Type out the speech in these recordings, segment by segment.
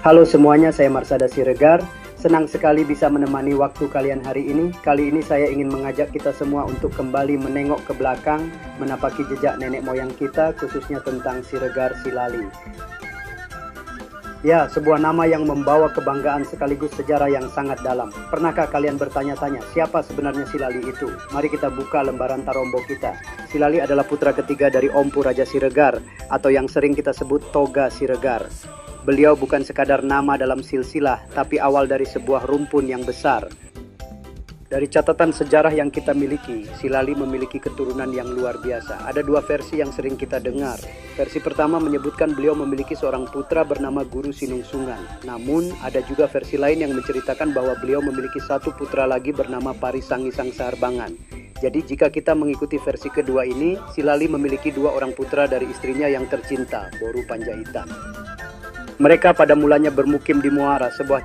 Halo semuanya, saya Marsada Siregar. Senang sekali bisa menemani waktu kalian hari ini. Kali ini saya ingin mengajak kita semua untuk kembali menengok ke belakang, menapaki jejak nenek moyang kita, khususnya tentang Siregar Silali. Ya, sebuah nama yang membawa kebanggaan sekaligus sejarah yang sangat dalam. Pernahkah kalian bertanya-tanya, siapa sebenarnya Silali itu? Mari kita buka lembaran tarombo kita. Silali adalah putra ketiga dari Ompu Raja Siregar, atau yang sering kita sebut Toga Siregar. Beliau bukan sekadar nama dalam silsilah, tapi awal dari sebuah rumpun yang besar. Dari catatan sejarah yang kita miliki, Silali memiliki keturunan yang luar biasa. Ada dua versi yang sering kita dengar. Versi pertama menyebutkan beliau memiliki seorang putra bernama Guru Sinungsungan. Namun, ada juga versi lain yang menceritakan bahwa beliau memiliki satu putra lagi bernama Parisangisang Saharbangan. Jadi jika kita mengikuti versi kedua ini, Silali memiliki dua orang putra dari istrinya yang tercinta, Boru Panjaitan. Mereka pada mulanya bermukim di Muara, sebuah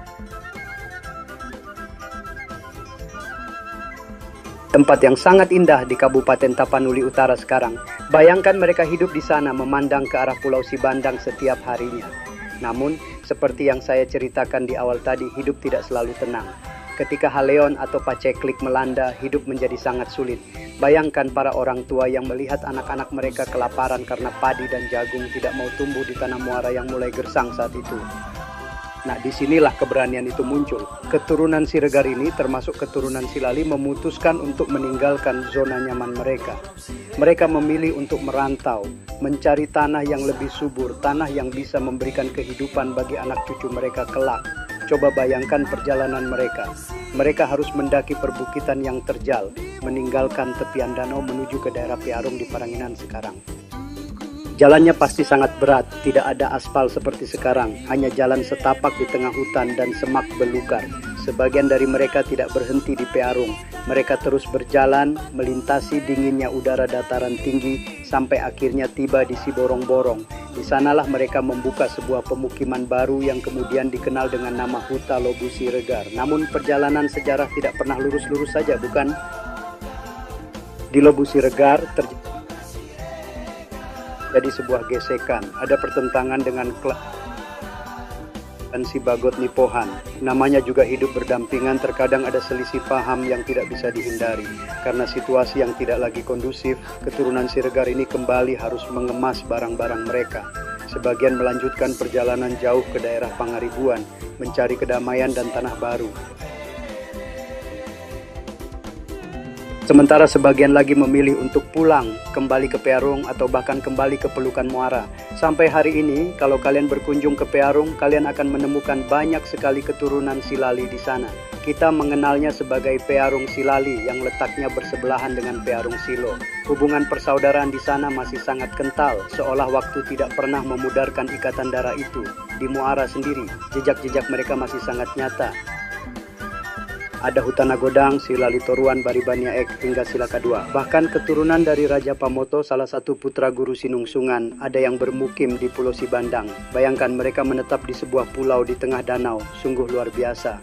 tempat yang sangat indah di Kabupaten Tapanuli Utara sekarang. Bayangkan mereka hidup di sana memandang ke arah Pulau Sibandang setiap harinya. Namun, seperti yang saya ceritakan di awal tadi, hidup tidak selalu tenang. Ketika haleon atau paceklik melanda, hidup menjadi sangat sulit. Bayangkan para orang tua yang melihat anak-anak mereka kelaparan karena padi dan jagung tidak mau tumbuh di tanah muara yang mulai gersang saat itu. Nah, disinilah keberanian itu muncul. Keturunan Siregar ini, termasuk keturunan Silali, memutuskan untuk meninggalkan zona nyaman mereka. Mereka memilih untuk merantau, mencari tanah yang lebih subur, tanah yang bisa memberikan kehidupan bagi anak cucu mereka kelak. Coba bayangkan perjalanan mereka. Mereka harus mendaki perbukitan yang terjal, meninggalkan tepian danau menuju ke daerah Piarung di Paranginan sekarang. Jalannya pasti sangat berat, tidak ada aspal seperti sekarang, hanya jalan setapak di tengah hutan dan semak belukar. Sebagian dari mereka tidak berhenti di Piarung. Mereka terus berjalan, melintasi dinginnya udara dataran tinggi, sampai akhirnya tiba di Siborong-Borong. Di sanalah mereka membuka sebuah pemukiman baru yang kemudian dikenal dengan nama Huta Lobu Siregar. Namun perjalanan sejarah tidak pernah lurus-lurus saja, bukan? Di Lobu Siregar terjadi sebuah gesekan. Ada pertentangan dengan klan Sibagot Nipohan. Namanya juga hidup berdampingan, terkadang ada selisih paham yang tidak bisa dihindari. Karena situasi yang tidak lagi kondusif, keturunan Siregar ini kembali harus mengemas barang-barang mereka. Sebagian melanjutkan perjalanan jauh ke daerah Pangaribuan, mencari kedamaian dan tanah baru. Sementara sebagian lagi memilih untuk pulang, kembali ke Piarung atau bahkan kembali ke pelukan Muara. Sampai hari ini, kalau kalian berkunjung ke Piarung, kalian akan menemukan banyak sekali keturunan Silali di sana. Kita mengenalnya sebagai Piarung Silali yang letaknya bersebelahan dengan Piarung Silo. Hubungan persaudaraan di sana masih sangat kental, seolah waktu tidak pernah memudarkan ikatan darah itu. Di Muara sendiri, jejak-jejak mereka masih sangat nyata. Ada Hutana Godang, Silali Toruan, Baribania Ek, hingga Silaka II. Bahkan keturunan dari Raja Pamoto, salah satu putra Guru Sinungsungan, ada yang bermukim di Pulau Sibandang. Bayangkan mereka menetap di sebuah pulau di tengah danau, sungguh luar biasa.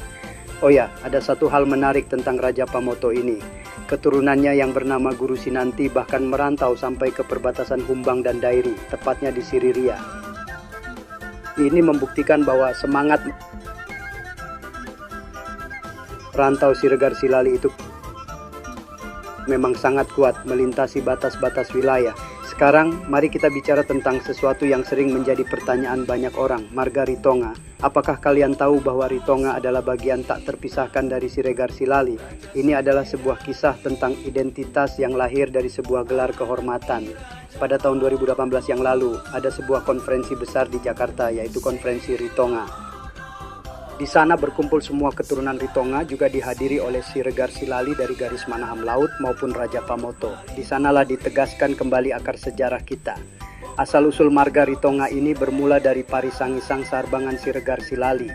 Oh ya, ada satu hal menarik tentang Raja Pamoto ini. Keturunannya yang bernama Guru Sinanti bahkan merantau sampai ke perbatasan Humbang dan Dairi, tepatnya di Siriria. Ini membuktikan bahwa semangat rantau Siregar Silali itu memang sangat kuat melintasi batas-batas wilayah. Sekarang mari kita bicara tentang sesuatu yang sering menjadi pertanyaan banyak orang, marga Ritonga. Apakah kalian tahu bahwa Ritonga adalah bagian tak terpisahkan dari Siregar Silali? Ini adalah sebuah kisah tentang identitas yang lahir dari sebuah gelar kehormatan. Pada tahun 2018 yang lalu, ada sebuah konferensi besar di Jakarta, yaitu konferensi Ritonga. Di sana berkumpul semua keturunan Ritonga, juga dihadiri oleh Siregar Silali dari garis Manahan Laut maupun Raja Pamoto. Di sanalah ditegaskan kembali akar sejarah kita. Asal-usul marga Ritonga ini bermula dari Parisangisang Saharbangan Siregar Silali.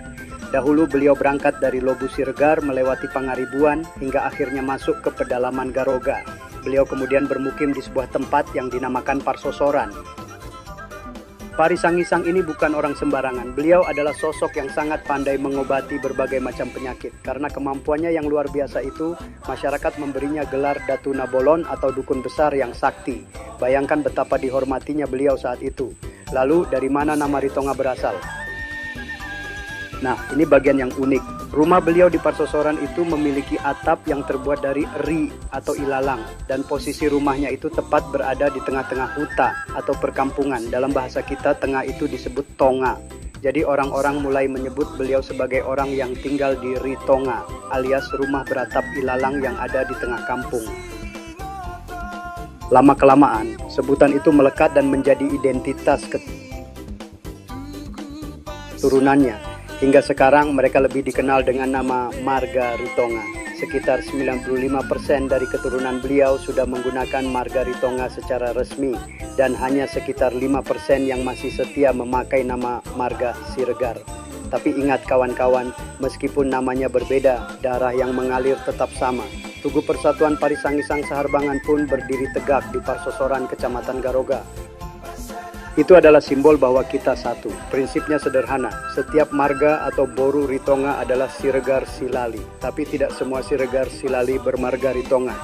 Dahulu beliau berangkat dari Lobu Siregar melewati Pangaribuan hingga akhirnya masuk ke pedalaman Garoga. Beliau kemudian bermukim di sebuah tempat yang dinamakan Parsosoran. Parisangisang ini bukan orang sembarangan. Beliau adalah sosok yang sangat pandai mengobati berbagai macam penyakit. Karena kemampuannya yang luar biasa itu, masyarakat memberinya gelar Datu Nabolon atau dukun besar yang sakti. Bayangkan betapa dihormatinya beliau saat itu. Lalu dari mana nama Ritonga berasal? Nah, ini bagian yang unik. Rumah beliau di Parsosoran itu memiliki atap yang terbuat dari eri atau ilalang, dan posisi rumahnya itu tepat berada di tengah-tengah huta atau perkampungan. Dalam bahasa kita, tengah itu disebut tonga. Jadi orang-orang mulai menyebut beliau sebagai orang yang tinggal di Ritonga, alias rumah beratap ilalang yang ada di tengah kampung. Lama-kelamaan, sebutan itu melekat dan menjadi identitas keturunannya. Hingga sekarang mereka lebih dikenal dengan nama Marga Ritonga. Sekitar 95% dari keturunan beliau sudah menggunakan Marga Ritonga secara resmi, dan hanya sekitar 5% yang masih setia memakai nama Marga Siregar. Tapi ingat kawan-kawan, meskipun namanya berbeda, darah yang mengalir tetap sama. Tugu Persatuan Parisangisang Saharbangan pun berdiri tegak di Parsosoran, Kecamatan Garoga. Itu adalah simbol bahwa kita satu. Prinsipnya sederhana, setiap marga atau boru Ritonga adalah Siregar Silali, tapi tidak semua Siregar Silali bermarga Ritonga.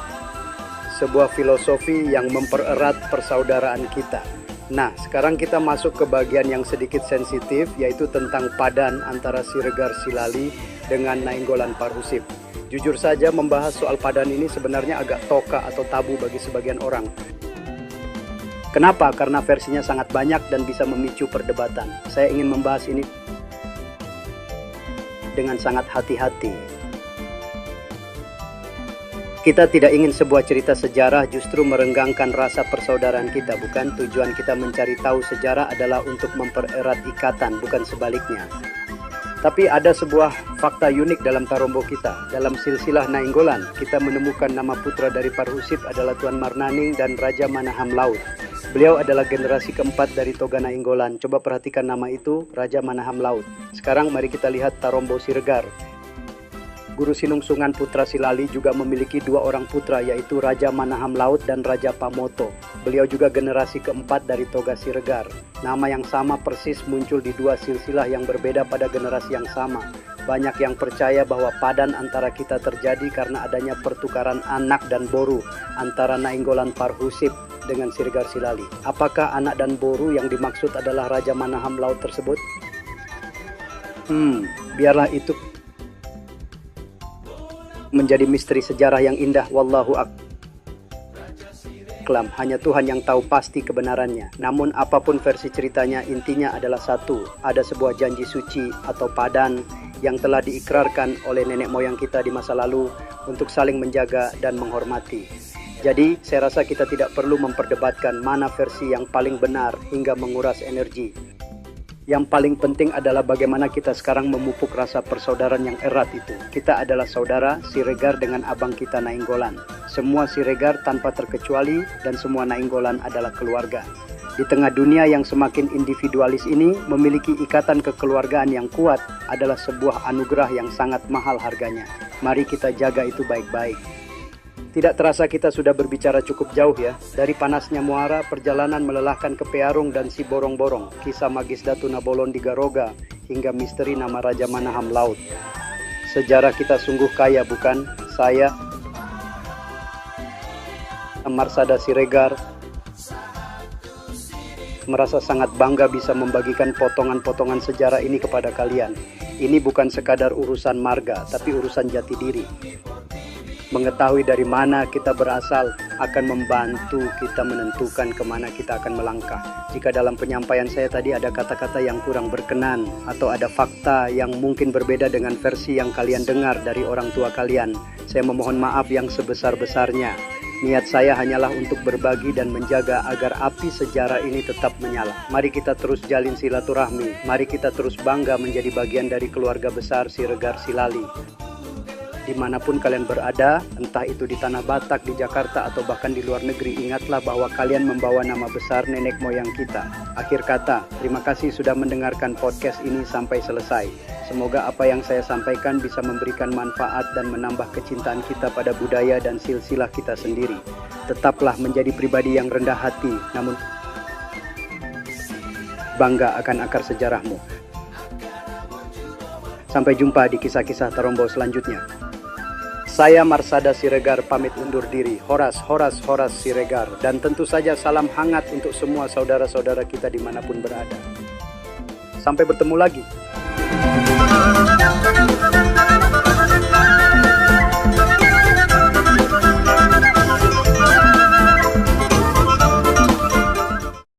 Sebuah filosofi yang mempererat persaudaraan kita. Nah, sekarang kita masuk ke bagian yang sedikit sensitif, yaitu tentang padan antara Siregar Silali dengan Nainggolan Parhusip. Jujur saja, membahas soal padan ini sebenarnya agak toka atau tabu bagi sebagian orang. Kenapa? Karena versinya sangat banyak dan bisa memicu perdebatan. Saya ingin membahas ini dengan sangat hati-hati. Kita tidak ingin sebuah cerita sejarah justru merenggangkan rasa persaudaraan kita, bukan? Tujuan kita mencari tahu sejarah adalah untuk mempererat ikatan, bukan sebaliknya. Tapi ada sebuah fakta unik dalam Tarombo kita. Dalam silsilah Nainggolan, kita menemukan nama putra dari Parhusip adalah Tuan Marnaning dan Raja Manaham Laut. Beliau adalah generasi keempat dari Toga Nainggolan. Coba perhatikan nama itu, Raja Manaham Laut. Sekarang mari kita lihat Tarombo Siregar. Guru Sinungsungan Putra Silali juga memiliki dua orang putra, yaitu Raja Manaham Laut dan Raja Pamoto. Beliau juga generasi keempat dari Toga Siregar. Nama yang sama persis muncul di dua silsilah yang berbeda pada generasi yang sama. Banyak yang percaya bahwa padan antara kita terjadi karena adanya pertukaran anak dan boru antara Nainggolan Parhusip dengan Siregar Silali. Apakah anak dan boru yang dimaksud adalah Raja Manaham Laut tersebut? Biarlah itu menjadi misteri sejarah yang indah. Wallahu a'lam. Hanya Tuhan yang tahu pasti kebenarannya. Namun apapun versi ceritanya, intinya adalah satu. Ada sebuah janji suci atau padan yang telah diikrarkan oleh nenek moyang kita di masa lalu untuk saling menjaga dan menghormati. Jadi, saya rasa kita tidak perlu memperdebatkan mana versi yang paling benar hingga menguras energi. Yang paling penting adalah bagaimana kita sekarang memupuk rasa persaudaraan yang erat itu. Kita adalah saudara Siregar dengan abang kita Nainggolan. Semua Siregar tanpa terkecuali dan semua Nainggolan adalah keluarga. Di tengah dunia yang semakin individualis ini, memiliki ikatan kekeluargaan yang kuat adalah sebuah anugerah yang sangat mahal harganya. Mari kita jaga itu baik-baik. Tidak terasa kita sudah berbicara cukup jauh ya. Dari panasnya muara, perjalanan melelahkan ke Pearung dan si Borong-Borong, kisah magis Datu Nabolon di Garoga, hingga misteri nama Raja Manaham Laut. Sejarah kita sungguh kaya, bukan? Saya, Marsada Siregar, merasa sangat bangga bisa membagikan potongan-potongan sejarah ini kepada kalian. Ini bukan sekadar urusan marga, tapi urusan jati diri. Mengetahui dari mana kita berasal akan membantu kita menentukan kemana kita akan melangkah. Jika dalam penyampaian saya tadi ada kata-kata yang kurang berkenan atau ada fakta yang mungkin berbeda dengan versi yang kalian dengar dari orang tua kalian, saya memohon maaf yang sebesar-besarnya. Niat saya hanyalah untuk berbagi dan menjaga agar api sejarah ini tetap menyala. Mari kita terus jalin silaturahmi. Mari kita terus bangga menjadi bagian dari keluarga besar Siregar Silali. Dimanapun kalian berada, entah itu di Tanah Batak, di Jakarta, atau bahkan di luar negeri, ingatlah bahwa kalian membawa nama besar nenek moyang kita. Akhir kata, terima kasih sudah mendengarkan podcast ini sampai selesai. Semoga apa yang saya sampaikan bisa memberikan manfaat dan menambah kecintaan kita pada budaya dan silsilah kita sendiri. Tetaplah menjadi pribadi yang rendah hati, namun bangga akan akar sejarahmu. Sampai jumpa di kisah-kisah Tarombo selanjutnya. Saya Marsada Siregar pamit undur diri. Horas Siregar. Dan tentu saja salam hangat untuk semua saudara-saudara kita dimanapun berada. Sampai bertemu lagi.